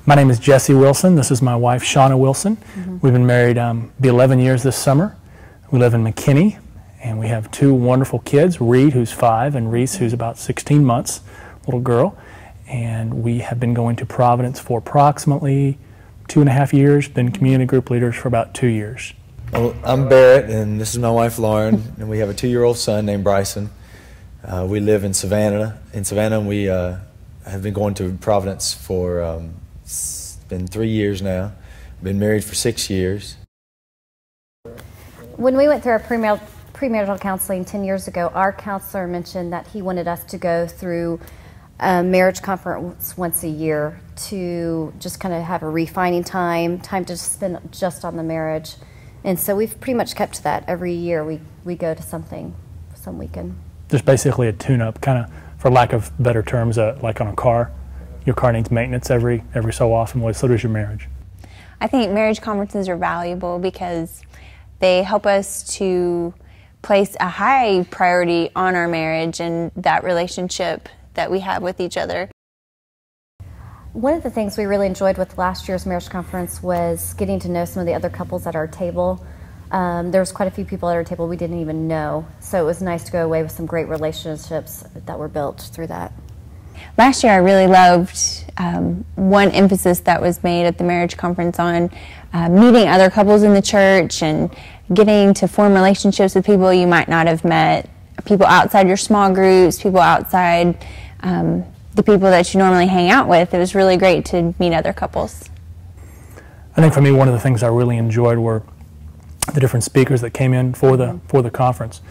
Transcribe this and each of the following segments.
My name is Jesse Wilson. This is my wife, Shauna Wilson. We've been married be 11 years this summer. We live in McKinney, and we have two wonderful kids, Reed, who's 5, and Reese, who's about 16 months, little girl. And we have been going to Providence for approximately 2.5 years, been community group leaders for about 2 years. Well, I'm Barrett, and this is my wife, Lauren, and we have a 2-year-old son named Bryson. We live in Savannah. In Savannah, we have been going to Providence for it's been 3 years now. Been married for 6 years. When we went through our premarital counseling 10 years ago, our counselor mentioned that he wanted us to go through a marriage conference once a year to just kind of have a refining time to spend just on the marriage. And so we've pretty much kept to that. Every year we go to something, some weekend. Just basically a tune-up, kind of, for lack of better terms, like on a car. Your car needs maintenance every so often. Well, so does your marriage. I think marriage conferences are valuable because they help us to place a high priority on our marriage and that relationship that we have with each other. One of the things we really enjoyed with last year's marriage conference was getting to know some of the other couples at our table. There was quite a few people at our table we didn't even know, so it was nice to go away with some great relationships that were built through that. Last year I really loved one emphasis that was made at the marriage conference on meeting other couples in the church and getting to form relationships with people you might not have met, people outside your small groups, people outside the people that you normally hang out with. It was really great to meet other couples. I think for me, one of the things I really enjoyed were the different speakers that came in for the conference.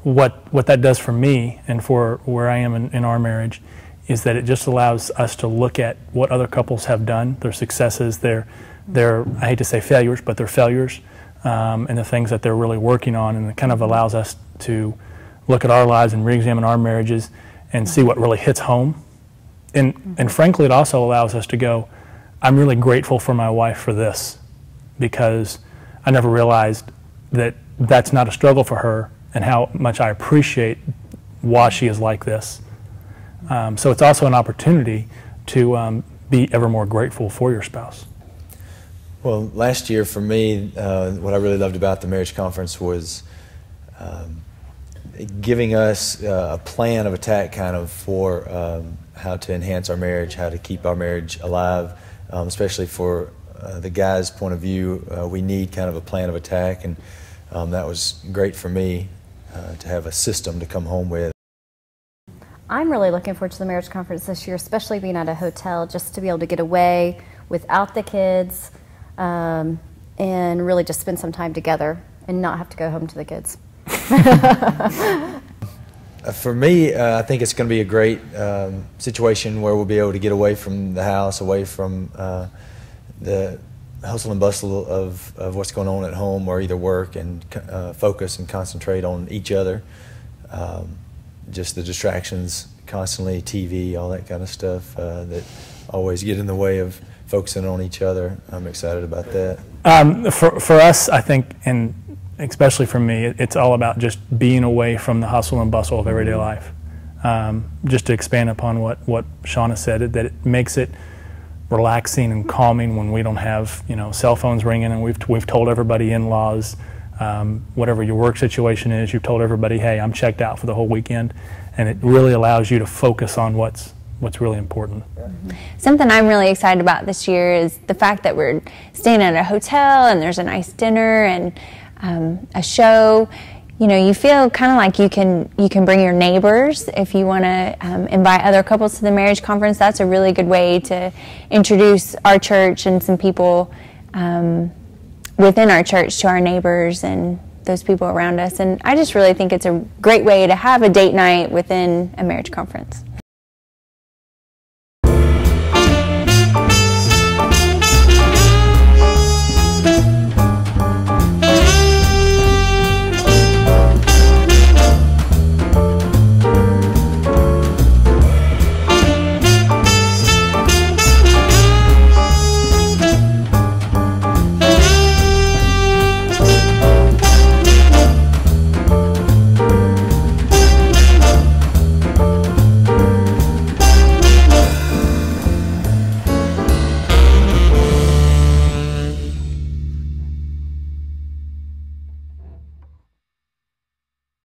What that does for me and for where I am in our marriage is that it just allows us to look at what other couples have done, their successes, their I hate to say failures, but their failures, and the things that they're really working on, and it kind of allows us to look at our lives and re-examine our marriages and see what really hits home. And frankly, it also allows us to go, I'm really grateful for my wife for this, because I never realized that that's not a struggle for her and how much I appreciate why she is like this. So it's also an opportunity to be ever more grateful for your spouse. Well, last year for me, what I really loved about the marriage conference was giving us a plan of attack kind of for how to enhance our marriage, how to keep our marriage alive, especially for the guy's point of view. We need kind of a plan of attack, and that was great for me to have a system to come home with. I'm really looking forward to the marriage conference this year, especially being at a hotel, just to be able to get away without the kids and really just spend some time together and not have to go home to the kids. For me, I think it's going to be a great situation where we'll be able to get away from the house, away from the hustle and bustle of what's going on at home, or either work and focus and concentrate on each other. Just the distractions, constantly TV, all that kind of stuff that always get in the way of focusing on each other. I'm excited about that. For us, I think, and especially for me, it's all about just being away from the hustle and bustle of everyday life. Just to expand upon what Shauna said, that it makes it relaxing and calming when we don't have cell phones ringing, and we've told everybody, in-laws, whatever your work situation is, you've told everybody, hey, I'm checked out for the whole weekend, and it really allows you to focus on what's really important. Something I'm really excited about this year is the fact that we're staying at a hotel and there's a nice dinner and a show. You feel kind of like you can bring your neighbors if you want to invite other couples to the marriage conference. That's a really good way to introduce our church and some people within our church to our neighbors and those people around us. And I just really think it's a great way to have a date night within a marriage conference.